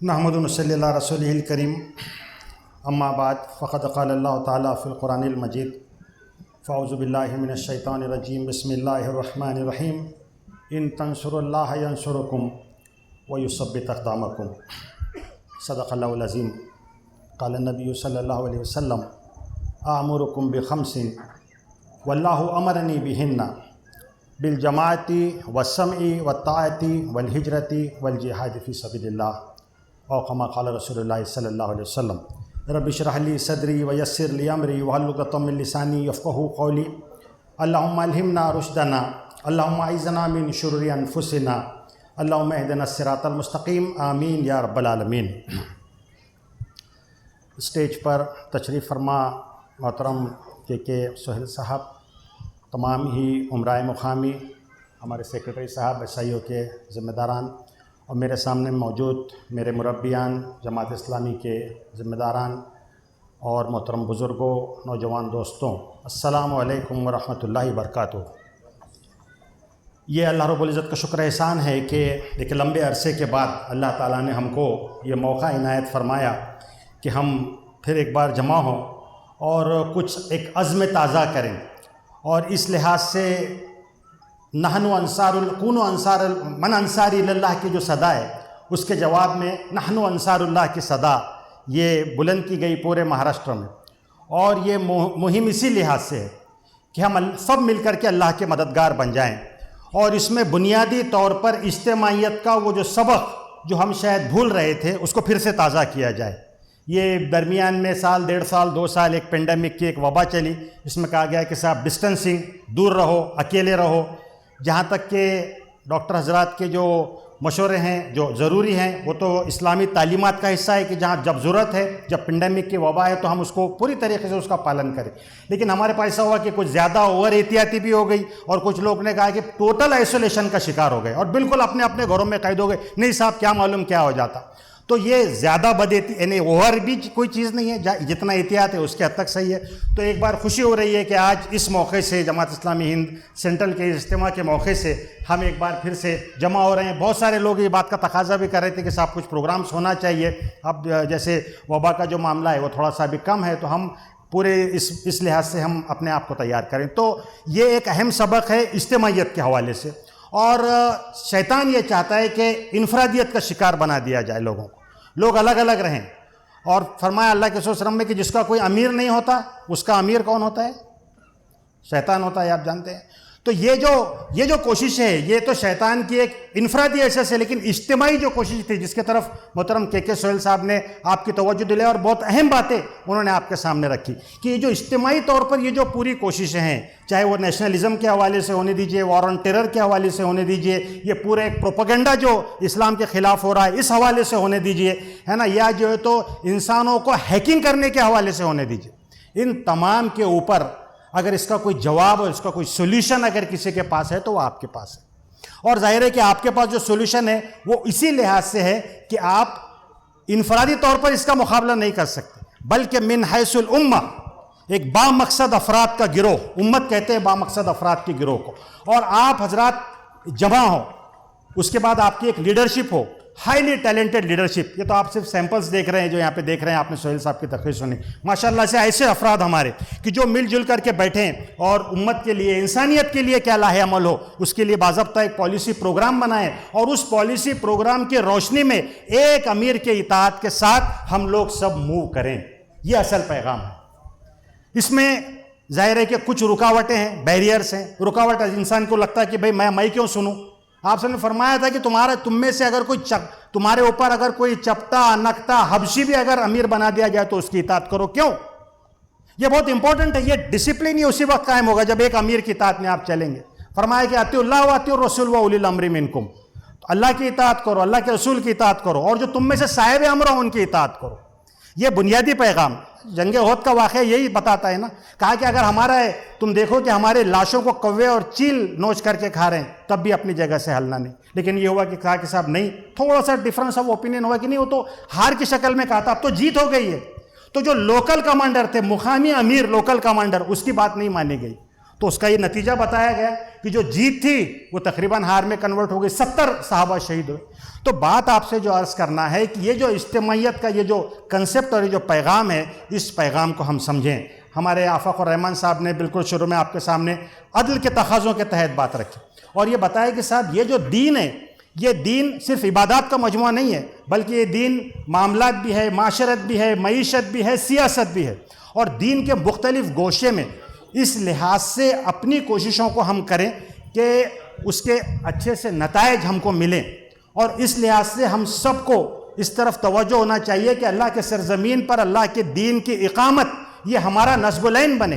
نحمد صلی اللہ رسول الکریم اما بعد فقد قال اللہ تعالیٰ فی القرآن المجید فاعوذ باللہ من الشیطان الرجیم بسم اللہ الرحمن الرحیم ان تنصروا اللہ ینصرکم ویثبت اقدامکم صدق اللہ العظیم قال النبی صلی اللہ علیہ وسلم آمرکم بخمس واللہ امرنی بہن بالجماعت والسمع والطاعت والہجرت والجہاد فی سبیل اللہ او کما قال رسول اللہ صلی اللہ علیہ وسلم رب اشرح لی صدری ویسر لی امری واحلل عقدۃ من لسانی یفقہوا قولی اللہم الہمنا رشدنا اللہم اعذنا من شرور انفسنا اللہم اہدنا الصراط المستقیم آمین یا رب العالمین۔ اسٹیج پر تشریف فرما محترم کے سہیل صاحب، تمام ہی عمرائے مقامی، ہمارے سیکرٹری صاحب، عیسائیوں کے ذمہ داران، اور میرے سامنے موجود میرے مربیان، جماعت اسلامی کے ذمہ داران اور محترم بزرگوں، نوجوان دوستوں، السلام علیکم ورحمۃ اللہ وبرکاتہ۔ یہ اللہ رب العزت کا شکر احسان ہے کہ ایک لمبے عرصے کے بعد اللہ تعالیٰ نے ہم کو یہ موقع عنایت فرمایا کہ ہم پھر ایک بار جمع ہوں اور کچھ ایک عزم تازہ کریں، اور اس لحاظ سے نحن انصار کونوا انصار من انصاری اللہ کی جو صدا ہے، اس کے جواب میں نحن انصار اللہ کی صدا یہ بلند کی گئی پورے مہاراشٹر میں، اور یہ مہم اسی لحاظ سے ہے کہ ہم سب مل کر کے اللہ کے مددگار بن جائیں، اور اس میں بنیادی طور پر اجتماعیت کا وہ جو سبق جو ہم شاید بھول رہے تھے اس کو پھر سے تازہ کیا جائے۔ یہ درمیان میں سال، 1.5 سال، 2 سال ایک پینڈیمک کی ایک وبا چلی، اس میں کہا گیا کہ صاحب ڈسٹنسنگ، دور رہو، اکیلے رہو، جہاں تک کہ ڈاکٹر حضرات کے جو مشورے ہیں جو ضروری ہیں وہ تو اسلامی تعلیمات کا حصہ ہے کہ جہاں جب ضرورت ہے، جب پینڈیمک کی وبا ہے تو ہم اس کو پوری طریقے سے اس کا پالن کریں، لیکن ہمارے پاس ایسا ہوا کہ کچھ زیادہ اوور احتیاطی بھی ہو گئی، اور کچھ لوگ نے کہا کہ ٹوٹل آئسولیشن کا شکار ہو گئے اور بالکل اپنے اپنے گھروں میں قید ہو گئے، نہیں صاحب کیا معلوم کیا ہو جاتا۔ تو یہ زیادہ یعنی اوور بھی کوئی چیز نہیں ہے، جتنا احتیاط ہے اس کے حد تک صحیح ہے۔ تو ایک بار خوشی ہو رہی ہے کہ آج اس موقع سے جماعت اسلامی ہند سینٹرل کے اجتماع کے موقع سے ہم ایک بار پھر سے جمع ہو رہے ہیں۔ بہت سارے لوگ یہ بات کا تقاضا بھی کر رہے تھے کہ صاحب کچھ پروگرامز ہونا چاہیے، اب جیسے وبا کا جو معاملہ ہے وہ تھوڑا سا بھی کم ہے، تو ہم پورے اس لحاظ سے ہم اپنے آپ کو تیار کریں۔ تو یہ ایک اہم سبق ہے اجتماعیت کے حوالے سے، اور شیطان یہ چاہتا ہے کہ انفرادیت کا شکار بنا دیا جائے لوگوں کو، لوگ الگ الگ رہیں، اور فرمایا اللہ کے رسول صلی اللہ علیہ وسلم میں کہ جس کا کوئی امیر نہیں ہوتا اس کا امیر کون ہوتا ہے؟ شیطان ہوتا ہے، آپ جانتے ہیں۔ تو یہ جو کوشش ہے یہ تو شیطان کی ایک انفرادی حیثیت ہے، لیکن اجتماعی جو کوشش تھی جس کے طرف محترم کے سہیل صاحب نے آپ کی توجہ دلائی، اور بہت اہم باتیں انہوں نے آپ کے سامنے رکھی کہ یہ جو اجتماعی طور پر یہ جو پوری کوششیں ہیں، چاہے وہ نیشنلزم کے حوالے سے ہونے دیجئے، وار آن ٹیرر کے حوالے سے ہونے دیجئے، یہ پورے ایک پروپیگنڈا جو اسلام کے خلاف ہو رہا ہے اس حوالے سے ہونے دیجئے، ہے نا، یا جو ہے تو انسانوں کو ہیکنگ کرنے کے حوالے سے ہونے دیجئے، ان تمام کے اوپر اگر اس کا کوئی جواب اور اس کا کوئی سولوشن اگر کسی کے پاس ہے تو وہ آپ کے پاس ہے، اور ظاہر ہے کہ آپ کے پاس جو سولوشن ہے وہ اسی لحاظ سے ہے کہ آپ انفرادی طور پر اس کا مقابلہ نہیں کر سکتے، بلکہ من حیث الامہ، ایک با مقصد افراد کا گروہ، امت کہتے ہیں با مقصد افراد کے گروہ کو، اور آپ حضرات جمع ہو، اس کے بعد آپ کی ایک لیڈرشپ ہو، ہائیلی ٹیلنٹڈ لیڈرشپ۔ یہ تو آپ صرف سیمپلز دیکھ رہے ہیں جو یہاں پہ دیکھ رہے ہیں، آپ نے سہیل صاحب کی تقریر سنی، ماشاءاللہ سے ایسے افراد ہمارے کہ جو مل جل کر کے بیٹھیں اور امت کے لیے، انسانیت کے لیے کیا لاہے عمل ہو اس کے لیے باضابطہ ایک پالیسی پروگرام بنائیں، اور اس پالیسی پروگرام کی روشنی میں ایک امیر کے اطاعت کے ساتھ ہم لوگ سب موو کریں۔ یہ اصل پیغام ہے۔ اس میں ظاہر ہے کہ کچھ رکاوٹیں ہیں، بیریئرز ہیں، رکاوٹ انسان کو لگتا ہے کہ بھئی میں کیوں سنوں؟ آپ نے فرمایا تھا کہ تم میں سے اگر تمہارے اوپر اگر کوئی چپٹا، نکتا، حبشی بھی اگر امیر بنا دیا جائے تو اس کی اطاعت کرو، کیوں؟ یہ بہت امپورٹنٹ ہے، یہ ڈسپلن ہی اسی وقت قائم ہوگا جب ایک امیر کی اطاعت میں آپ چلیں گے۔ فرمایا کہ اطیعوا اللہ واطیعوا الرسول واولی الامر منکم، تو اللہ کی اطاعت کرو، اللہ کے رسول کی اطاعت کرو، اور جو تم میں سے صاحب امر ہو ان کی اطاعت کرو۔ یہ بنیادی پیغام جنگ احد کا واقعہ یہی بتاتا ہے نا، کہا کہ اگر ہمارا تم دیکھو کہ ہمارے لاشوں کو کوے اور چیل نوچ کر کے کھا رہے ہیں تب بھی اپنی جگہ سے ہلنا نہیں، لیکن یہ ہوا کہ کہا کہ صاحب نہیں، تھوڑا سا ڈفرنس آف اوپینین ہوا کہ نہیں، وہ تو ہار کی شکل میں کہا تھا، اب تو جیت ہو گئی ہے۔ تو جو لوکل کمانڈر تھے، مقامی امیر لوکل کمانڈر، اس کی بات نہیں مانی گئی، تو اس کا یہ نتیجہ بتایا گیا کہ جو جیت تھی وہ تقریباً ہار میں کنورٹ ہو گئی، 70 صحابہ شہید ہوئے۔ تو بات آپ سے جو عرض کرنا ہے کہ یہ جو اجتماعیت کا یہ جو کنسپٹ اور یہ جو پیغام ہے، اس پیغام کو ہم سمجھیں۔ ہمارے آفاق الرحمان صاحب نے بالکل شروع میں آپ کے سامنے عدل کے تقاضوں کے تحت بات رکھی اور یہ بتایا کہ صاحب یہ جو دین ہے، یہ دین صرف عبادات کا مجموعہ نہیں ہے، بلکہ یہ دین معاملات بھی ہے، معاشرت بھی ہے، معیشت بھی ہے، سیاست بھی ہے، اور دین کے مختلف گوشے میں اس لحاظ سے اپنی کوششوں کو ہم کریں کہ اس کے اچھے سے نتائج ہم کو ملیں، اور اس لحاظ سے ہم سب کو اس طرف توجہ ہونا چاہیے کہ اللہ کے سرزمین پر اللہ کے دین کی اقامت یہ ہمارا نصب العین بنے،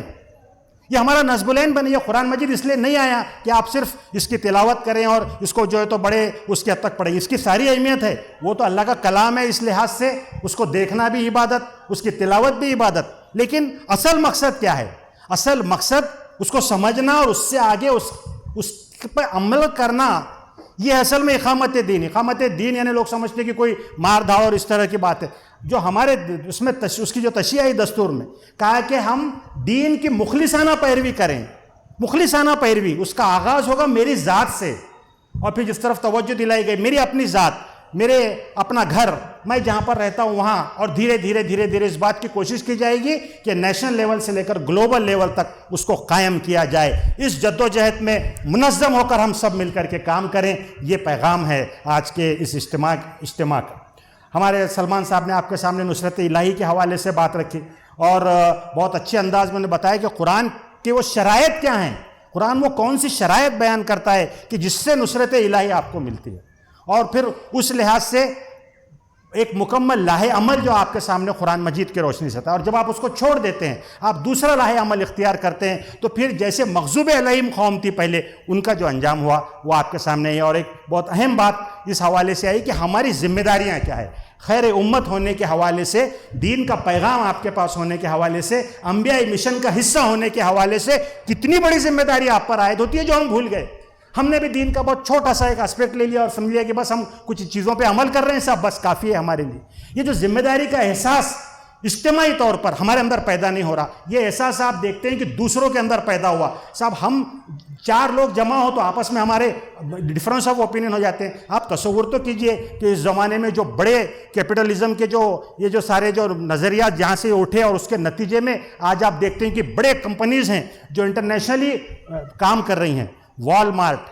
یہ ہمارا نصب العین بنے۔ یہ قرآن مجید اس لیے نہیں آیا کہ آپ صرف اس کی تلاوت کریں اور اس کو جو ہے تو بڑے اس کے حد تک پڑھیں، اس کی ساری اہمیت ہے، وہ تو اللہ کا کلام ہے، اس لحاظ سے اس کو دیکھنا بھی عبادت، اس کی تلاوت بھی عبادت، لیکن اصل مقصد کیا ہے؟ اصل مقصد اس کو سمجھنا اور اس سے آگے اس پہ عمل کرنا، یہ اصل میں اقامت دین۔ اقامت دین یعنی لوگ سمجھتے ہیں کہ کوئی مار دھاڑ اور اس طرح کی بات ہے، جو ہمارے اس میں اس کی جو تشریعی دستور میں کہا کہ ہم دین کی مخلصانہ پیروی کریں۔ مخلصانہ پیروی اس کا آغاز ہوگا میری ذات سے، اور پھر جس طرف توجہ دلائی گئی میری اپنی ذات، میرے اپنا گھر، میں جہاں پر رہتا ہوں وہاں، اور دھیرے دھیرے اس بات کی کوشش کی جائے گی کہ نیشنل لیول سے لے کر گلوبل لیول تک اس کو قائم کیا جائے۔ اس جدوجہد میں منظم ہو کر ہم سب مل کر کے کام کریں، یہ پیغام ہے آج کے اس اجتماع کا۔ ہمارے سلمان صاحب نے آپ کے سامنے نصرت الہی کے حوالے سے بات رکھی اور بہت اچھے انداز میں نے بتایا کہ قرآن کے وہ شرائط کیا ہیں، قرآن وہ کون سی شرائط بیان کرتا ہے کہ جس سے نصرت الہی آپ کو ملتی ہے، اور پھر اس لحاظ سے ایک مکمل لاہ عمل جو آپ کے سامنے قرآن مجید کی روشنی سے تھا، اور جب آپ اس کو چھوڑ دیتے ہیں، آپ دوسرا لاہ عمل اختیار کرتے ہیں، تو پھر جیسے مغضوب علیہم قوم تھی پہلے، ان کا جو انجام ہوا وہ آپ کے سامنے ہے۔ اور ایک بہت اہم بات اس حوالے سے آئی کہ ہماری ذمہ داریاں کیا ہے، خیر امت ہونے کے حوالے سے، دین کا پیغام آپ کے پاس ہونے کے حوالے سے، انبیاء مشن کا حصہ ہونے کے حوالے سے کتنی بڑی ذمہ داری آپ پر عائد ہوتی ہے جو ہم بھول گئے۔ ہم نے بھی دین کا بہت چھوٹا سا ایک اسپیکٹ لے لیا اور سمجھ لیا کہ بس ہم کچھ چیزوں پہ عمل کر رہے ہیں، سب بس کافی ہے ہمارے لیے۔ یہ جو ذمہ داری کا احساس اجتماعی طور پر ہمارے اندر پیدا نہیں ہو رہا، یہ احساس آپ دیکھتے ہیں کہ دوسروں کے اندر پیدا ہوا۔ صاحب ہم 4 لوگ جمع ہو تو آپس میں ہمارے ڈفرینس آف اوپینین ہو جاتے ہیں۔ آپ تصور تو کیجئے کہ اس زمانے میں جو بڑے کیپٹلزم کے یہ جو سارے جو نظریات جہاں سے اٹھے، اور اس کے نتیجے میں آج آپ دیکھتے ہیں کہ بڑے کمپنیز ہیں جو انٹرنیشنلی کام کر رہی ہیں۔ وال مارٹ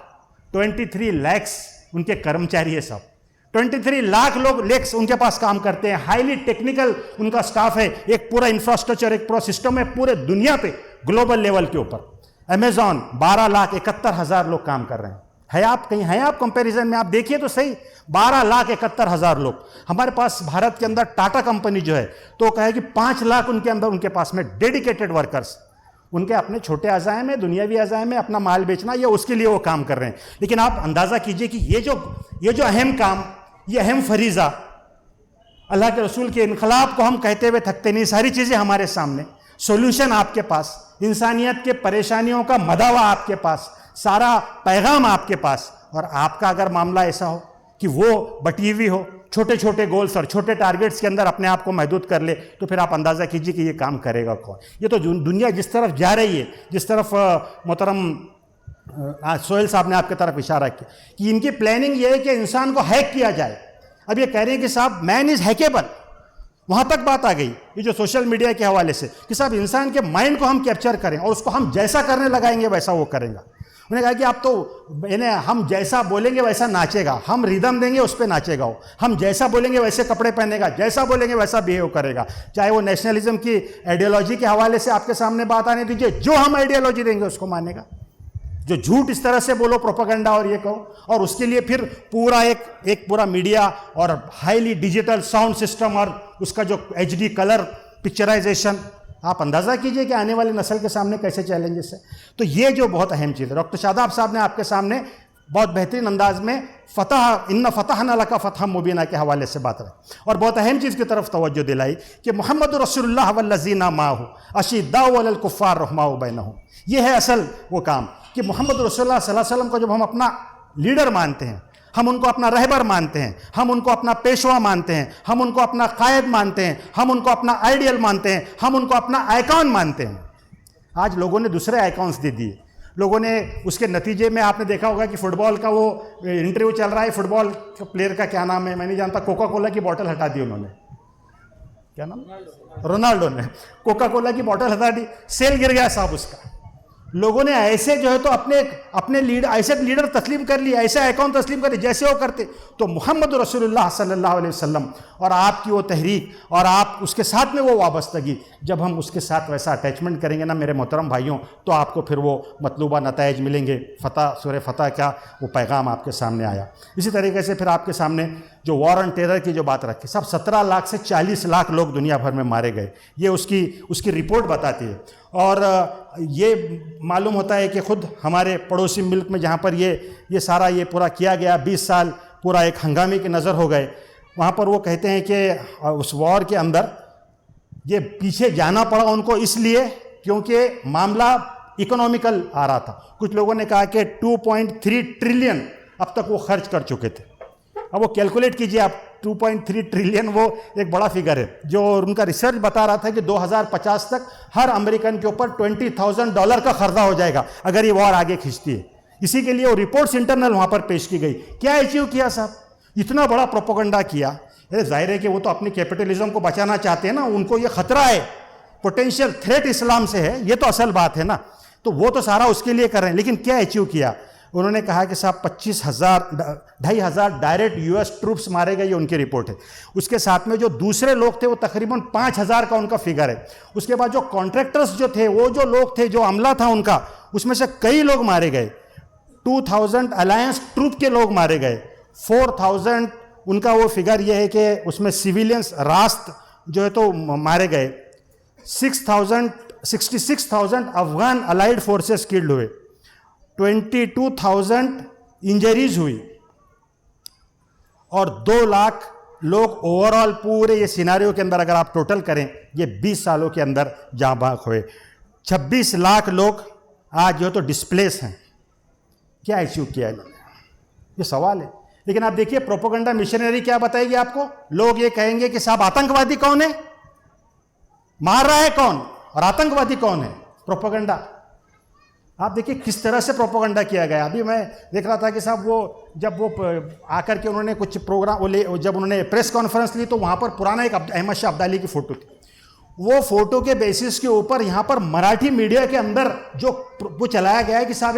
23 لاکھ ان کے کرمچاری ہے، صاحب 23 لاکھ لوگ ان کے پاس کام کرتے ہیں، ہائیلی ٹیکنیکل ان کا سٹاف ہے، ایک پورا انفراسٹرکچر، ایک پورا سسٹم ہے پورے دنیا پہ گلوبل لیول کے اوپر۔ امیزون 12,71,000 لوگ کام کر رہے ہیں۔ کہیں ہیں آپ کمپیریزن میں؟ آپ دیکھیے تو صحیح، 12,71,000 لوگ۔ ہمارے پاس بھارت کے اندر ٹاٹا کمپنی جو ہے تو وہ کہے کہ 5 لاکھ ان کے پاس میں ڈیڈیکیٹڈ ورکرز، ان کے اپنے چھوٹے عزائم ہیں، دنیاوی عزائم ہیں، اپنا مال بیچنا، یہ اس کے لیے وہ کام کر رہے ہیں۔ لیکن آپ اندازہ کیجئے کہ یہ جو اہم کام، یہ اہم فریضہ، اللہ کے رسول کے انقلاب کو ہم کہتے ہوئے تھکتے نہیں، ساری چیزیں ہمارے سامنے، سولوشن آپ کے پاس، انسانیت کے پریشانیوں کا مداوا آپ کے پاس، سارا پیغام آپ کے پاس، اور آپ کا اگر معاملہ ایسا ہو کہ وہ بٹی ہوئی ہو، چھوٹے چھوٹے گولز اور چھوٹے ٹارگیٹس کے اندر اپنے آپ کو محدود کر لے، تو پھر آپ اندازہ کیجئے کہ یہ کام کرے گا کون۔ یہ تو دنیا جس طرف جا رہی ہے، جس طرف محترم سہیل صاحب نے آپ کی طرف اشارہ کیا کہ ان کی پلاننگ یہ ہے کہ انسان کو ہیک کیا جائے۔ اب یہ کہہ رہے ہیں کہ صاحب مین از ہیکیبل، وہاں تک بات آ گئی یہ جو سوشل میڈیا کے حوالے سے کہ صاحب انسان کے مائنڈ کو ہم کیپچر کریں اور اس کو ہم جیسا کرنے لگائیں گے ویسا وہ کرے گا۔ انہوں نے کہا کہ آپ تو ہم جیسا بولیں گے ویسا ناچے گا، ہم ریدم دیں گے اس پہ ناچے گا، وہ ہم جیسا بولیں گے ویسے کپڑے پہنے گا، جیسا بولیں گے ویسا بیہیو کرے گا۔ چاہے وہ نیشنلزم کی آئیڈیالوجی کے حوالے سے آپ کے سامنے بات آنے دیجیے، جو ہم آئیڈیالوجی دیں گے اس کو مانے گا، جو جھوٹ اس طرح سے بولو پروپیگنڈا اور یہ کہو، اور اس کے لیے پھر پورا ایک پورا میڈیا اور ہائیلی ڈیجیٹل ساؤنڈ سسٹم اور اس کا جو HD کلر پکچرائزیشن، آپ اندازہ کیجئے کہ آنے والی نسل کے سامنے کیسے چیلنجز ہے۔ تو یہ جو بہت اہم چیز ہے، ڈاکٹر شاداب صاحب نے آپ کے سامنے بہت بہترین انداز میں ان فتحنا لک فتحا مبینہ کے حوالے سے بات رہی، اور بہت اہم چیز کی طرف توجہ دلائی کہ محمد رسول اللہ والذین معہ اشداء علی الکفار رحماء بینہم۔ یہ ہے اصل وہ کام کہ محمد رسول اللہ صلی اللہ علیہ وسلم کو جب ہم اپنا لیڈر مانتے ہیں، ہم ان کو اپنا رہبر مانتے ہیں، ہم ان کو اپنا پیشوا مانتے ہیں، ہم ان کو اپنا قائد مانتے ہیں، ہم ان کو اپنا آئیڈیل مانتے ہیں، ہم ان کو اپنا آئیکن مانتے ہیں۔ آج لوگوں نے دوسرے آئیکانس دے دیے. لوگوں نے اس کے نتیجے میں آپ نے دیکھا ہوگا کہ فٹ بال کا وہ انٹرویو چل رہا ہے, فٹ بال پلیئر کا کیا نام ہے میں نہیں جانتا, کوکا کولا کی بوٹل ہٹا دی انہوں نے, کیا نام, رونالڈو نے کوکا کولا کی بوٹل ہٹا دی, سیل گر گیا صاحب اس کا. لوگوں نے ایسے جو ہے تو اپنے لیڈر, ایسے لیڈر تسلیم کر لیے, ایسے اکاؤنٹ تسلیم کر لیے جیسے وہ کرتے. تو محمد رسول اللہ صلی اللہ علیہ وسلم اور آپ کی وہ تحریک اور آپ اس کے ساتھ میں وہ وابستگی, جب ہم اس کے ساتھ ویسا اٹیچمنٹ کریں گے نا میرے محترم بھائیوں, تو آپ کو پھر وہ مطلوبہ نتائج ملیں گے. فتح, سورہ فتح کا وہ پیغام آپ کے سامنے آیا. اسی طریقے سے پھر آپ کے سامنے جو وار آن ٹیرر کی جو بات رکھی, سب 17 لاکھ سے 40 لاکھ لوگ دنیا بھر میں مارے گئے, یہ اس کی رپورٹ بتاتی ہے. اور یہ معلوم ہوتا ہے کہ خود ہمارے پڑوسی ملک میں جہاں پر یہ سارا یہ پورا کیا گیا, 20 سال پورا ایک ہنگامے کی نظر ہو گئے, وہاں پر وہ کہتے ہیں کہ اس وار کے اندر یہ پیچھے جانا پڑا ان کو اس لیے کیونکہ معاملہ اکنومیکل آ رہا تھا. کچھ لوگوں نے کہا کہ 2.3 ٹریلین اب تک وہ خرچ کر چکے تھے. اب وہ کیلکولیٹ کیجئے آپ, 2.3 ٹریلین وہ ایک بڑا فگر ہے. جو ان کا ریسرچ بتا رہا تھا کہ 2050 تک ہر امریکن کے اوپر $20,000 کا خرچہ ہو جائے گا اگر یہ وار آگے کھینچتی ہے. اسی کے لیے وہ رپورٹس انٹرنل وہاں پر پیش کی گئی. کیا اچیو کیا صاحب, اتنا بڑا پروپیگنڈا کیا. ظاہر ہے کہ وہ تو اپنی کیپٹلزم کو بچانا چاہتے ہیں نا, ان کو یہ خطرہ ہے, پوٹینشیل تھریٹ اسلام سے ہے, یہ تو اصل بات ہے نا, تو وہ تو سارا اس کے لیے کر رہے ہیں. لیکن کیا اچیو کیا انہوں نے؟ کہا کہ صاحب 2,500 ڈائریکٹ US ٹروپس مارے گئے, یہ ان کی رپورٹ ہے. اس کے ساتھ میں جو دوسرے لوگ تھے وہ تقریباً 5,000 کا ان کا فگر ہے. اس کے بعد جو کانٹریکٹرز جو تھے, وہ جو لوگ تھے, جو عملہ تھا ان کا, اس میں سے کئی لوگ مارے گئے. 2,000 الائنس ٹروپ کے لوگ مارے گئے. 4,000 ان کا وہ فگر یہ ہے کہ اس میں سیویلینس راست جو ہے تو مارے گئے. 66,000 افغان الائیڈ فورسز کلڈ ہوئے. 22,000 انجریز ہوئی اور 2 لاکھ لوگ اوور آل پورے یہ سیناریو کے اندر اگر آپ ٹوٹل کریں یہ 20 سالوں کے اندر جاں بحق ہوئے. 26 لاکھ لوگ آج جو ہے تو ڈسپلیس ہیں. کیا ایچیو کیا انہوں نے, یہ سوال ہے. لیکن آپ دیکھیے پروپیگنڈا مشنری کیا بتائے گی آپ کو. لوگ یہ کہیں گے کہ صاحب آتنکوادی کون ہے, مار رہا ہے کون, اور آتنکوادی کون ہے. پروپیگنڈا آپ دیکھیے کس طرح سے پروپیگنڈا کیا گیا. ابھی میں دیکھ رہا تھا کہ صاحب وہ جب وہ آ کر کے انہوں نے کچھ پروگرام جب انہوں نے پریس کانفرنس لی تو وہاں پر پرانا ایک احمد شاہ ابدالی کی فوٹو تھی. وہ فوٹو کے بیسس کے اوپر یہاں پر مراٹھی میڈیا کے اندر جو وہ چلایا گیا ہے کہ صاحب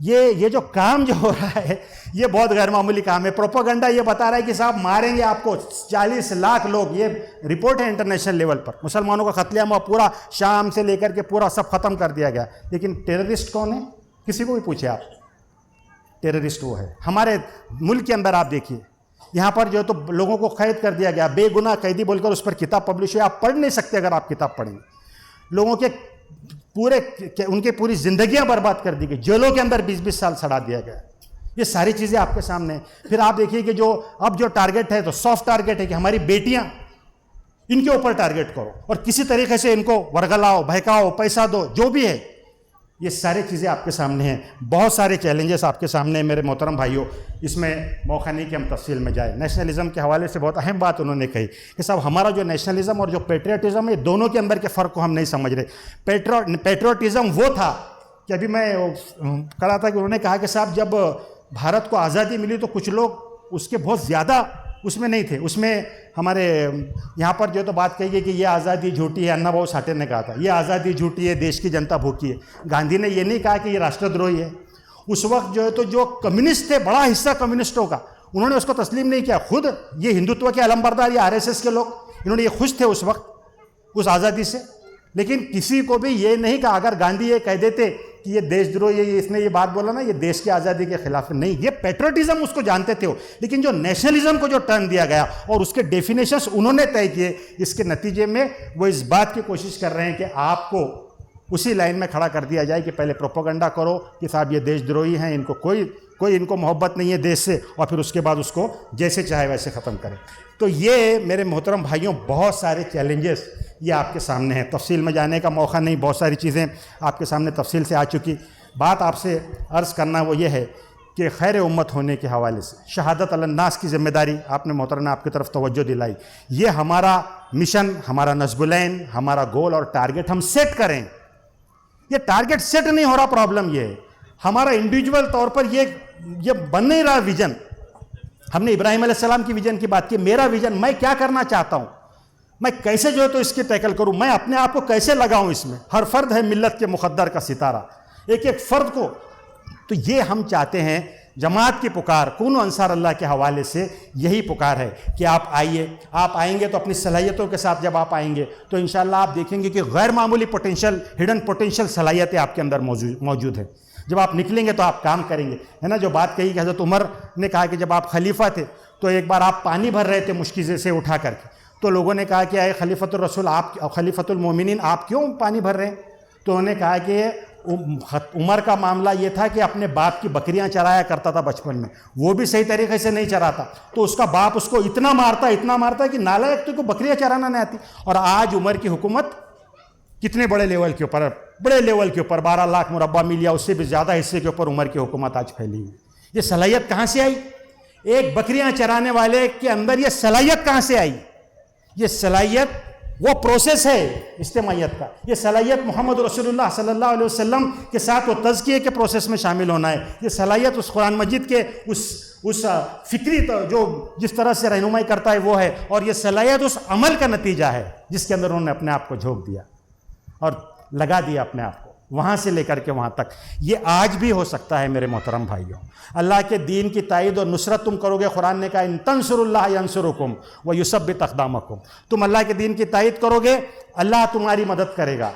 یہ جو کام جو ہو رہا ہے یہ بہت غیر معمولی کام ہے. پروپیگنڈا یہ بتا رہا ہے کہ صاحب ماریں گے آپ کو 40 لاکھ لوگ. یہ رپورٹ ہے انٹرنیشنل لیول پر. مسلمانوں کا قتل عام پورا شام سے لے کر کے پورا سب ختم کر دیا گیا. لیکن ٹیررسٹ کون ہے؟ کسی کو بھی پوچھے آپ, ٹیررسٹ وہ ہے. ہمارے ملک کے اندر آپ دیکھیے یہاں پر جو ہے تو لوگوں کو قید کر دیا گیا, بے گناہ قیدی بول کر اس پر کتاب پبلش ہے. آپ پڑھ نہیں سکتے اگر آپ کتاب پڑھیں. لوگوں کے پورے ان کے پوری زندگیاں برباد کر دی گئی. جیلوں کے اندر 20-20 سال سڑا دیا گیا. یہ ساری چیزیں آپ کے سامنے ہیں. پھر آپ دیکھیے کہ اب جو ٹارگٹ ہے تو سافٹ ٹارگٹ ہے کہ ہماری بیٹیاں, ان کے اوپر ٹارگٹ کرو اور کسی طریقے سے ان کو ورگلاؤ, بہکاؤ, پیسہ دو, جو بھی ہے. یہ ساری چیزیں آپ کے سامنے ہیں. بہت سارے چیلنجز آپ کے سامنے ہیں میرے محترم بھائیوں. اس میں موقع نہیں کہ ہم تفصیل میں جائیں. نیشنلزم کے حوالے سے بہت اہم بات انہوں نے کہی کہ صاحب ہمارا جو نیشنلزم اور جو پیٹریوٹزم ہے دونوں کے اندر کے فرق کو ہم نہیں سمجھ رہے. پیٹریوٹزم وہ تھا کہ ابھی میں کہا تھا کہ انہوں نے کہا کہ صاحب جب بھارت کو آزادی ملی تو کچھ لوگ اس کے بہت زیادہ اس میں نہیں تھے. اس میں ہمارے یہاں پر جو تو بات کہی گئی کہ یہ آزادی جھوٹی ہے. انا بھاؤ ساٹھے نے کہا تھا یہ آزادی جھوٹی ہے, دیش کی جنتا بھوکی ہے. گاندھی نے یہ نہیں کہا کہ یہ راشٹر دروہی ہے. اس وقت جو ہے تو جو کمیونسٹ تھے, بڑا حصہ کمیونسٹوں کا, انہوں نے اس کو تسلیم نہیں کیا. خود یہ ہندوتو کے علمبردار یہ RSS کے لوگ, انہوں نے یہ خوش تھے اس وقت اس آزادی سے. لیکن کسی کو بھی یہ نہیں کہا. اگر گاندھی یہ کہہ دیتے کہ یہ دیش دروہی, اس نے یہ بات بولا نا یہ دیش کی آزادی کے خلاف ہے, نہیں, یہ پیٹریوٹزم اس کو جانتے تھے. لیکن جو نیشنلزم کو جو ٹرن دیا گیا اور اس کے ڈیفینیشنز انہوں نے طے کیے, اس کے نتیجے میں وہ اس بات کی کوشش کر رہے ہیں کہ آپ کو اسی لائن میں کھڑا کر دیا جائے کہ پہلے پروپیگنڈا کرو کہ صاحب یہ دیش دروہی ہیں, ان کو کوئی ان کو محبت نہیں ہے دیش سے، اور پھر اس کے بعد اس کو جیسے چاہے ویسے ختم کرے۔ تو یہ میرے محترم بھائیوں بہت سارے چیلنجز یہ آپ کے سامنے ہیں، تفصیل میں جانے کا موقع نہیں، بہت ساری چیزیں آپ کے سامنے تفصیل سے آ چکی۔ بات آپ سے عرض کرنا وہ یہ ہے کہ خیر امت ہونے کے حوالے سے شہادت علی الناس کی ذمہ داری آپ نے محترم نے آپ کی طرف توجہ دلائی، یہ ہمارا مشن، ہمارا نصب العین، ہمارا گول اور ٹارگٹ ہم سیٹ کریں۔ یہ ٹارگٹ سیٹ نہیں ہو رہا، پرابلم یہ ہے ہمارا انڈیویجول طور پر یہ بن نہیں رہا ویژن۔ ہم نے ابراہیم علیہ السلام کی ویژن کی بات کی، میرا ویژن میں کیا کرنا چاہتا ہوں، میں کیسے جو ہے تو اس کی ٹیکل کروں، میں اپنے آپ کو کیسے لگاؤں اس میں۔ ہر فرد ہے ملت کے مقدر کا ستارہ، ایک ایک فرد کو۔ تو یہ ہم چاہتے ہیں، جماعت کی پکار کون انصار اللہ کے حوالے سے یہی پکار ہے کہ آپ آئیے، آپ آئیں گے تو اپنی صلاحیتوں کے ساتھ جب آپ آئیں گے تو انشاءاللہ آپ دیکھیں گے کہ غیر معمولی پوٹینشیل، ہڈن پوٹینشیل صلاحیتیں آپ کے اندر موجود ہیں۔ جب آپ نکلیں گے تو آپ کام کریں گے، ہے نا۔ جو بات کہی کہ حضرت عمر نے کہا کہ جب آپ خلیفہ تھے تو ایک بار آپ پانی بھر رہے تھے مشکل سے اٹھا کر کے، تو لوگوں نے کہا کہ اے خلیفۃ الرسول، آپ خلیفۃ المومنین، آپ کیوں پانی بھر رہے ہیں؟ تو انہوں نے کہا کہ عمر کا معاملہ یہ تھا کہ اپنے باپ کی بکریاں چرایا کرتا تھا بچپن میں، وہ بھی صحیح طریقے سے نہیں چراتا، تو اس کا باپ اس کو اتنا مارتا کہ نالائق تو کو بکریاں چرانا نہیں آتی۔ اور آج عمر کی حکومت کتنے بڑے لیول کے اوپر 12 لاکھ مربع میل یا اس سے بھی زیادہ حصے کے اوپر عمر کی حکومت آج پھیلی ہوئی۔ یہ صلاحیت کہاں سے آئی؟ ایک بکریاں چرانے والے کے اندر یہ صلاحیت کہاں سے آئی؟ یہ صلاحیت وہ پروسیس ہے اجتماعیت کا، یہ صلاحیت محمد رسول اللہ صلی اللہ علیہ وسلم کے ساتھ وہ تزکیے کے پروسیس میں شامل ہونا ہے۔ یہ صلاحیت اس قرآن مجید کے اس فکری جو جس طرح سے رہنمائی کرتا ہے وہ ہے، اور یہ صلاحیت اس عمل کا نتیجہ ہے جس کے اندر انہوں نے اپنے آپ کو جھونک دیا اور لگا دیا اپنے آپ کو وہاں سے لے کر کے وہاں تک۔ یہ آج بھی ہو سکتا ہے میرے محترم بھائیوں۔ اللہ کے دین کی تائید اور نصرت تم کرو گے، قرآن نے کہا ان تنصروا اللہ ینصرکم ویثبت اقدامکم، تم اللہ کے دین کی تائید کرو گے اللہ تمہاری مدد کرے گا،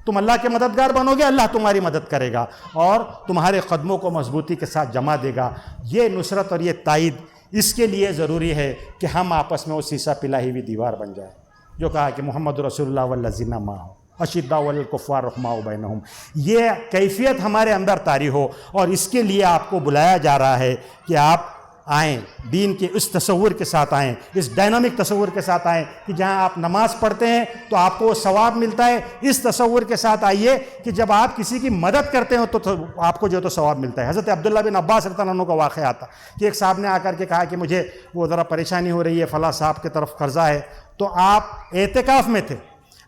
تم اللہ کے مددگار بنو گے اللہ تمہاری مدد کرے گا اور تمہارے قدموں کو مضبوطی کے ساتھ جما دے گا۔ یہ نصرت اور یہ تائید اس کے لیے ضروری ہے کہ ہم آپس میں وہ سیسا پلائی ہوئی دیوار بن جائے، جو کہا کہ محمد رسول اللہ والذین معہ اشداء علی الکفار رحماء بینہم، یہ کیفیت ہمارے اندر طاری ہو۔ اور اس کے لیے آپ کو بلایا جا رہا ہے کہ آپ آئیں، دین کے اس تصور کے ساتھ آئیں، اس ڈائنامک تصور کے ساتھ آئیں کہ جہاں آپ نماز پڑھتے ہیں تو آپ کو وہ ثواب ملتا ہے، اس تصور کے ساتھ آئیے کہ جب آپ کسی کی مدد کرتے ہو تو آپ کو جو تو ثواب ملتا ہے۔ حضرت عبداللہ بن عباس رضی اللہ عنہ کا واقعہ آتا کہ ایک صاحب نے آ کر کے کہا کہ مجھے وہ ذرا پریشانی ہو رہی ہے، فلاں صاحب کی طرف قرضہ ہے، تو آپ اعتکاف میں تھے،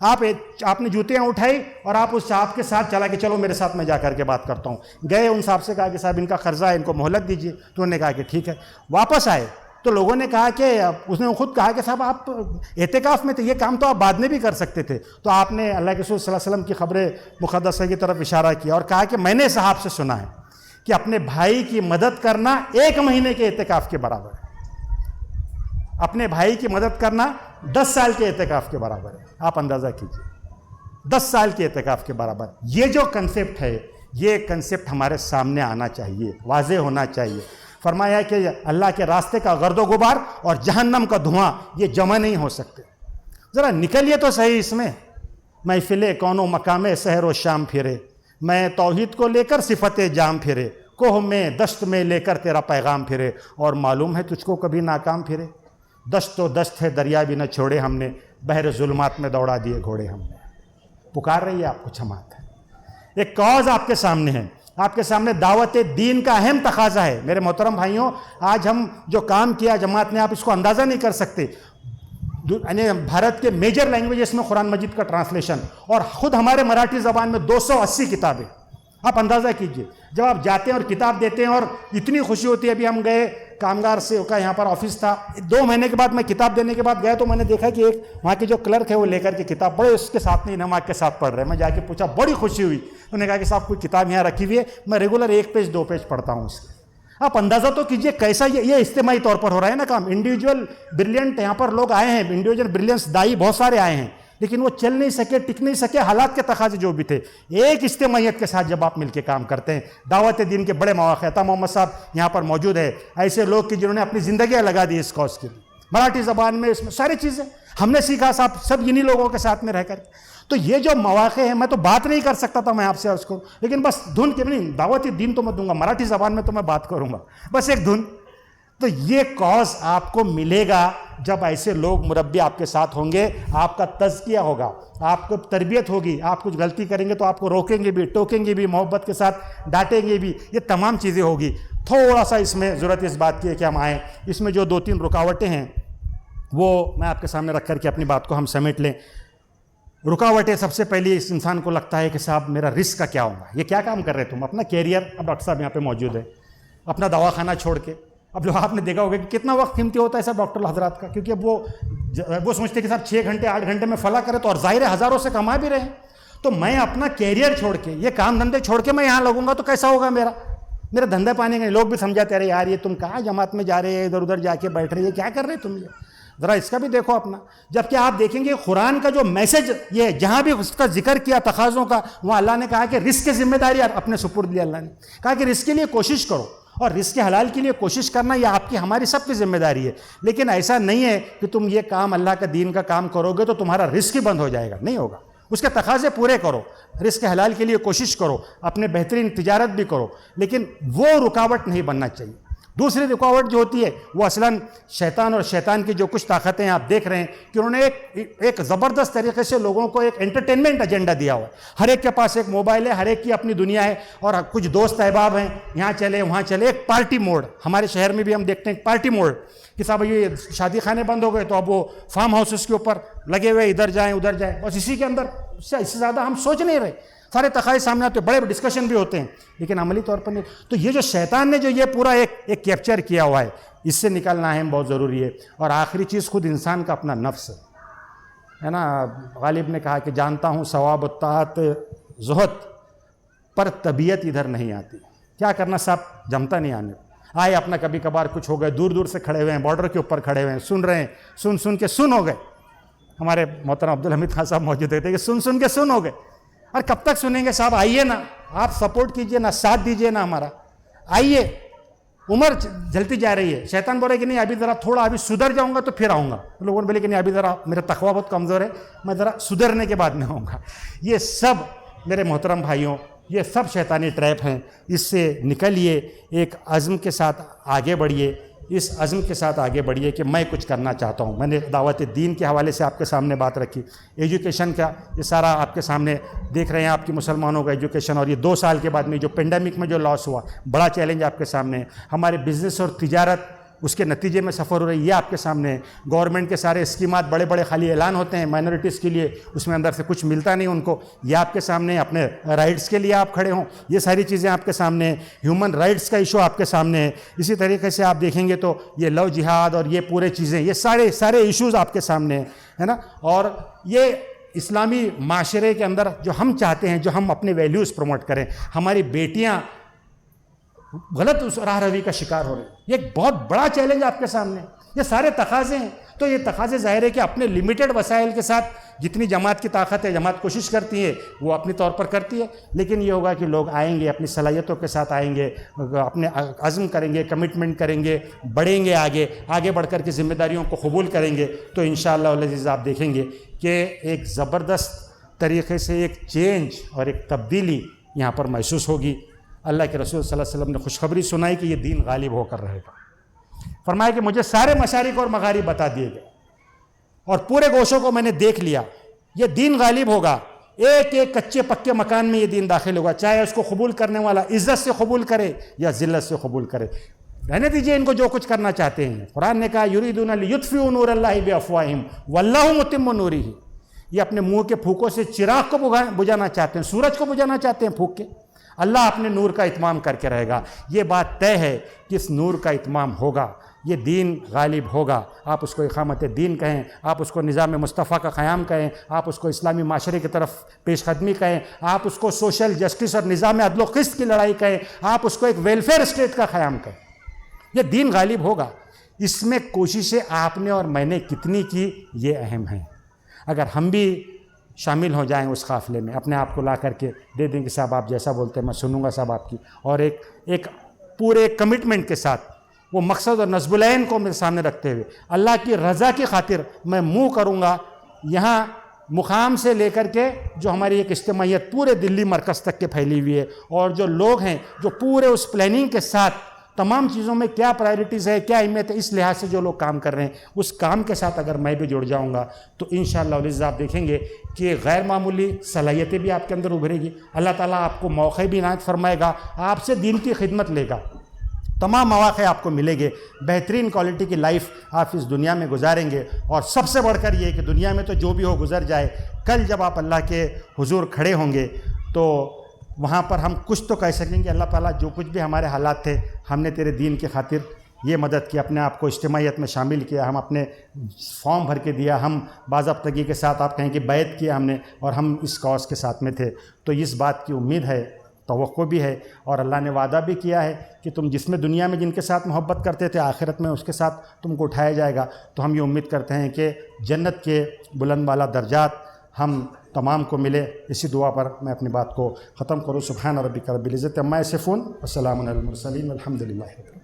آپ نے جوتیاں اٹھائی اور آپ اس صاحب کے ساتھ چلا کہ چلو میرے ساتھ میں جا کر کے بات کرتا ہوں۔ گئے ان صاحب سے کہا کہ صاحب ان کا قرضہ ہے، ان کو مہلت دیجیے، تو انہوں نے کہا کہ ٹھیک ہے۔ واپس آئے تو لوگوں نے کہا کہ اس نے خود کہا کہ صاحب آپ اعتکاف میں تھے، یہ کام تو آپ بعد میں بھی کر سکتے تھے۔ تو آپ نے اللہ کے رسول صلی اللہ علیہ وسلم کی خبر مقدسہ کی طرف اشارہ کیا اور کہا کہ میں نے صاحب سے سنا ہے کہ اپنے بھائی کی مدد کرنا 1 مہینے کے اعتکاف کے برابر ہے، اپنے بھائی کی مدد کرنا 10 سال کے اعتکاف کے برابر ہے۔ آپ اندازہ کیجئے 10 سال کے اعتکاف کے برابر۔ یہ جو کنسپٹ ہے، یہ کنسپٹ ہمارے سامنے آنا چاہیے، واضح ہونا چاہیے۔ فرمایا کہ اللہ کے راستے کا گرد و غبار اور جہنم کا دھواں یہ جمع نہیں ہو سکتے۔ ذرا نکلیے تو صحیح اس میں۔ محفل کون و مقام سحر و شام پھرے، میں توحید کو لے کر صفت جام پھرے، کوہ میں دشت میں لے کر تیرا پیغام پھرے، اور معلوم ہے تجھ کو کبھی ناکام پھرے۔ دشت و دشت ہے دریا بھی نہ چھوڑے ہم نے، بحر ظلمات میں دوڑا دیے گھوڑے ہم نے۔ پکار رہی ہے آپ کو جماعت ہے، ایک کاز آپ کے سامنے ہے، آپ کے سامنے دعوت دین کا اہم تقاضا ہے۔ میرے محترم بھائیوں، آج ہم جو کام کیا جماعت نے، آپ اس کو اندازہ نہیں کر سکتے۔ یعنی بھارت کے میجر لینگویجز میں قرآن مجید کا ٹرانسلیشن، اور خود ہمارے مراٹھی زبان میں 280 کتابیں۔ آپ اندازہ کیجئے، جب آپ جاتے ہیں اور کتاب دیتے ہیں اور اتنی خوشی ہوتی ہے۔ ابھی ہم گئے کامگار سے کا یہاں پر آفس تھا، 2 مہینے کے بعد میں کتاب دینے کے بعد گیا تو میں نے دیکھا کہ ایک وہاں کے جو کلرک ہے وہ لے کر کے کتاب بڑے اس کے ساتھ نہیں نماز کے ساتھ پڑھ رہے ہیں۔ میں جا کے پوچھا، بڑی خوشی ہوئی۔ انہوں نے کہا کہ صاحب کوئی کتاب یہاں رکھی ہوئی ہے، میں ریگولر 1 پیج 2 پیج پڑھتا ہوں اس کے۔ آپ اندازہ تو کیجئے کیسا یہ اجتماعی طور پر ہو رہا ہے نا کام۔ انڈیویجول بریلینٹ یہاں پر لوگ آئے ہیں، انڈیویجول بریلینس دائی بہت سارے آئے ہیں، لیکن وہ چل نہیں سکے، ٹک نہیں سکے، حالات کے تقاضے جو بھی تھے۔ ایک اجتماعیت کے ساتھ جب آپ مل کے کام کرتے ہیں، دعوت دین کے بڑے مواقع، عطا محمد صاحب یہاں پر موجود ہے، ایسے لوگ کہ جنہوں نے اپنی زندگیاں لگا دی اس کاز کے لیے، مراٹھی زبان میں، اس میں ساری چیزیں ہم نے سیکھا صاحب سب انہی لوگوں کے ساتھ میں رہ کر۔ تو یہ جو مواقع ہیں، میں تو بات نہیں کر سکتا تھا میں آپ سے عرض کروں، لیکن بس دھن کے نہیں، دعوت دین تو میں دوں گا، مراٹھی زبان میں تو میں بات کروں گا، بس ایک دھن. تو یہ کاز آپ کو ملے گا جب ایسے لوگ مربی آپ کے ساتھ ہوں گے، آپ کا تزکیہ ہوگا، آپ کو تربیت ہوگی، آپ کچھ غلطی کریں گے تو آپ کو روکیں گے بھی، ٹوکیں گے بھی، محبت کے ساتھ ڈانٹیں گے بھی، یہ تمام چیزیں ہوگی. تھوڑا سا اس میں ضرورت اس بات کی ہے کہ ہم آئیں، اس میں جو 2-3 رکاوٹیں ہیں وہ میں آپ کے سامنے رکھ کر کے اپنی بات کو ہم سمیٹ لیں. رکاوٹیں سب سے پہلی، اس انسان کو لگتا ہے کہ صاحب میرا رزق کا کیا ہوگا، یہ کیا کام کر رہے تم، اپنا کیریئر، اب ڈاکٹر صاحب یہاں پہ موجود ہے، اپنا دواخانہ چھوڑ کے. اب جو آپ نے دیکھا ہوگا کہ کتنا وقت قیمتی ہوتا ہے سب ڈاکٹر حضرات کا، کیونکہ اب وہ سمجھتے کہ صاحب 6 گھنٹے 8 گھنٹے میں فلاں کرے تو، اور ظاہر ہزاروں سے کما بھی رہے ہیں. تو میں اپنا کیریئر چھوڑ کے، یہ کام دھندے چھوڑ کے میں یہاں لگوں گا تو کیسا ہوگا میرا دھندے پانے کا. لوگ بھی سمجھاتے رہے یار یہ تم کہاں جماعت میں جا رہے ہیں، ادھر ادھر جا کے بیٹھ رہے ہیں، کیا کر رہے تم، یہ ذرا اس کا بھی دیکھو اپنا. جبکہ آپ دیکھیں گے قرآن کا جو میسج، یہ جہاں بھی اس کا ذکر کیا تقاضوں کا، وہاں اللہ نے کہا کہ رزق کی ذمہ داری اپنے سپرد لی. اللہ نے کہا کہ رزق کے لیے کوشش کرو، اور رزق حلال کے لیے کوشش کرنا یہ آپ کی ہماری سب کی ذمہ داری ہے. لیکن ایسا نہیں ہے کہ تم یہ کام اللہ کا دین کا کام کرو گے تو تمہارا رزق ہی بند ہو جائے گا، نہیں ہوگا. اس کے تقاضے پورے کرو، رزق حلال کے لیے کوشش کرو، اپنے بہترین تجارت بھی کرو، لیکن وہ رکاوٹ نہیں بننا چاہیے. دوسری رکاوٹ جو ہوتی ہے وہ اصلاً شیطان، اور شیطان کی جو کچھ طاقتیں آپ دیکھ رہے ہیں کہ انہوں نے ایک زبردست طریقے سے لوگوں کو ایک انٹرٹینمنٹ ایجنڈا دیا ہوا ہے. ہر ایک کے پاس ایک موبائل ہے، ہر ایک کی اپنی دنیا ہے، اور کچھ دوست احباب ہیں، یہاں چلے وہاں چلے. ایک پارٹی موڈ ہمارے شہر میں بھی ہم دیکھتے ہیں، ایک پارٹی موڈ کہ صاحب یہ شادی خانے بند ہو گئے تو اب وہ فارم ہاؤسز کے اوپر لگے ہوئے، ادھر جائیں ادھر جائیں، بس اسی کے اندر. اس سے زیادہ ہم سوچ نہیں رہے. سارے تقاضے سامنے آتے ہیں، بڑے ڈسکشن بھی ہوتے ہیں، لیکن عملی طور پر نہیں. تو یہ جو شیطان نے جو یہ پورا ایک کیپچر کیا ہوا ہے، اس سے نکلنا ہے بہت ضروری ہے. اور آخری چیز خود انسان کا اپنا نفس ہے نا. غالب نے کہا کہ جانتا ہوں ثواب الطاعت زہد، پر طبیعت ادھر نہیں آتی. کیا کرنا صاحب، جمتا نہیں آنے. آئے اپنا کبھی کبھار کچھ ہو گئے، دور دور سے کھڑے ہوئے ہیں، بارڈر کے اوپر کھڑے ہوئے ہیں، سن رہے ہیں، سن کے سن ہو گئے. ہمارے محترم عبدالحمید خان صاحب موجود تھے کہ سن کے سن ہو گئے. اور کب تک سنیں گے صاحب، آئیے نا، آپ سپورٹ کیجئے نا، ساتھ دیجئے نا ہمارا، آئیے. عمر جلتی جا رہی ہے، شیطان بولے کہ نہیں ابھی ذرا تھوڑا ابھی سدھر جاؤں گا تو پھر آؤں گا. لوگوں نے بولے کہ نہیں ابھی ذرا میرا تقویٰ بہت کمزور ہے، میں ذرا سدھرنے کے بعد میں آؤں گا. یہ سب میرے محترم بھائیوں، یہ سب شیطانی ٹریپ ہیں. اس سے نکلیے، ایک عزم کے ساتھ آگے بڑھیے، اس عزم کے ساتھ آگے بڑھیے کہ میں کچھ کرنا چاہتا ہوں. میں نے دعوت دین کے حوالے سے آپ کے سامنے بات رکھی، ایجوکیشن کا یہ سارا آپ کے سامنے دیکھ رہے ہیں، آپ کی مسلمانوں کا ایجوکیشن. اور یہ 2 سال کے بعد میں جو پینڈیمک میں جو لاس ہوا، بڑا چیلنج آپ کے سامنے ہے. ہمارے بزنس اور تجارت اس کے نتیجے میں سفر ہو رہی ہے، یہ آپ کے سامنے ہے. گورنمنٹ کے سارے اسکیمات بڑے بڑے خالی اعلان ہوتے ہیں مائنورٹیز کے لیے، اس میں اندر سے کچھ ملتا نہیں ان کو. یہ آپ کے سامنے، اپنے رائٹس کے لیے آپ کھڑے ہوں، یہ ساری چیزیں آپ کے سامنے ہیں. ہیومن رائٹس کا ایشو آپ کے سامنے ہے. اسی طریقے سے آپ دیکھیں گے تو یہ لو جہاد اور یہ پورے چیزیں، یہ سارے ایشوز آپ کے سامنے ہیں، ہے نا. اور یہ اسلامی معاشرے کے اندر جو ہم چاہتے ہیں، جو ہم اپنے ویلیوز پروموٹ کریں، ہماری بیٹیاں غلط اس راہ روی کا شکار ہو رہے ہیں. یہ ایک بہت بڑا چیلنج آپ کے سامنے، یہ سارے تقاضے ہیں. تو یہ تقاضے ظاہر ہے کہ اپنے لمیٹڈ وسائل کے ساتھ جتنی جماعت کی طاقت ہے، جماعت کوشش کرتی ہے، وہ اپنی طور پر کرتی ہے. لیکن یہ ہوگا کہ لوگ آئیں گے، اپنی صلاحیتوں کے ساتھ آئیں گے، اپنے عزم کریں گے، کمٹمنٹ کریں گے، بڑھیں گے آگے بڑھ کر کے ذمہ داریوں کو قبول کریں گے. تو انشاءاللہ العزیز آپ دیکھیں گے کہ ایک زبردست طریقے سے ایک چینج اور ایک تبدیلی یہاں پر محسوس ہوگی. اللہ کے رسول صلی اللہ علیہ وسلم نے خوشخبری سنائی کہ یہ دین غالب ہو کر رہے گا. فرمایا کہ مجھے سارے مشارق اور مغارب بتا دیے گئے اور پورے گوشوں کو میں نے دیکھ لیا. یہ دین غالب ہوگا، ایک کچے پکے مکان میں یہ دین داخل ہوگا، چاہے اس کو قبول کرنے والا عزت سے قبول کرے یا ذلت سے قبول کرے. رہنے دیجیے ان کو جو کچھ کرنا چاہتے ہیں. قرآن نے کہا یریدون لیطفئوا نور اللہ بافواہہم واللہ متم نورہ. یہ اپنے منہ کے پھوکوں سے چراغ کو بجھانا چاہتے ہیں، سورج کو بجھانا چاہتے ہیں پھونک کے. اللہ اپنے نور کا اتمام کر کے رہے گا. یہ بات طے ہے کہ اس نور کا اتمام ہوگا، یہ دین غالب ہوگا. آپ اس کو اقامت دین کہیں، آپ اس کو نظام مصطفیٰ کا قیام کہیں، آپ اس کو اسلامی معاشرے کی طرف پیش قدمی کہیں، آپ اس کو سوشل جسٹس اور نظام عدل و قسط کی لڑائی کہیں، آپ اس کو ایک ویلفیئر اسٹیٹ کا قیام کہیں. یہ دین غالب ہوگا. اس میں کوششیں آپ نے اور میں نے کتنی کی، یہ اہم ہیں. اگر ہم بھی شامل ہو جائیں اس قافلے میں، اپنے آپ کو لا کر کے دے دیں کہ صاحب آپ جیسا بولتے ہیں میں سنوں گا صاحب آپ کی، اور ایک پورے کمٹمنٹ کے ساتھ وہ مقصد اور نصب العین کو میرے سامنے رکھتے ہوئے اللہ کی رضا کی خاطر میں منہ کروں گا. یہاں مقام سے لے کر کے جو ہماری ایک اجتماعیت پورے دلی مرکز تک کے پھیلی ہوئی ہے، اور جو لوگ ہیں جو پورے اس پلاننگ کے ساتھ تمام چیزوں میں کیا پرائرٹیز ہے، کیا اہمیت ہے، اس لحاظ سے جو لوگ کام کر رہے ہیں، اس کام کے ساتھ اگر میں بھی جڑ جاؤں گا تو انشاءاللہ عزیز آپ دیکھیں گے کہ غیر معمولی صلاحیتیں بھی آپ کے اندر ابھرے گی، اللہ تعالیٰ آپ کو موقع بھی عنایت فرمائے گا، آپ سے دین کی خدمت لے گا، تمام مواقع آپ کو ملیں گے، بہترین کوالٹی کی لائف آپ اس دنیا میں گزاریں گے، اور سب سے بڑھ کر یہ کہ دنیا میں تو جو بھی ہو گزر جائے، کل جب آپ اللہ کے حضور کھڑے ہوں گے تو وہاں پر ہم کچھ تو کہہ سکیں گے، اللہ تعالیٰ جو کچھ بھی ہمارے حالات تھے، ہم نے تیرے دین کی خاطر یہ مدد کی، اپنے آپ کو اجتماعیت میں شامل کیا، ہم اپنے فارم بھر کے دیا، ہم باضابطگی کے ساتھ آپ کہیں کہ بیعت کیا ہم نے، اور ہم اس کاز کے ساتھ میں تھے، تو اس بات کی امید ہے، توقع بھی ہے، اور اللہ نے وعدہ بھی کیا ہے کہ تم جس میں دنیا میں جن کے ساتھ محبت کرتے تھے، آخرت میں اس کے ساتھ تم کو اٹھایا جائے گا، تو ہم یہ امید کرتے ہیں کہ جنت کے بلند بالا درجات ہم تمام کو ملے۔ اسی دعا پر میں اپنی بات کو ختم کروں۔ سبحان ربک رب العزت عما یصفون، وسلام علی المرسلین، والحمد للہ۔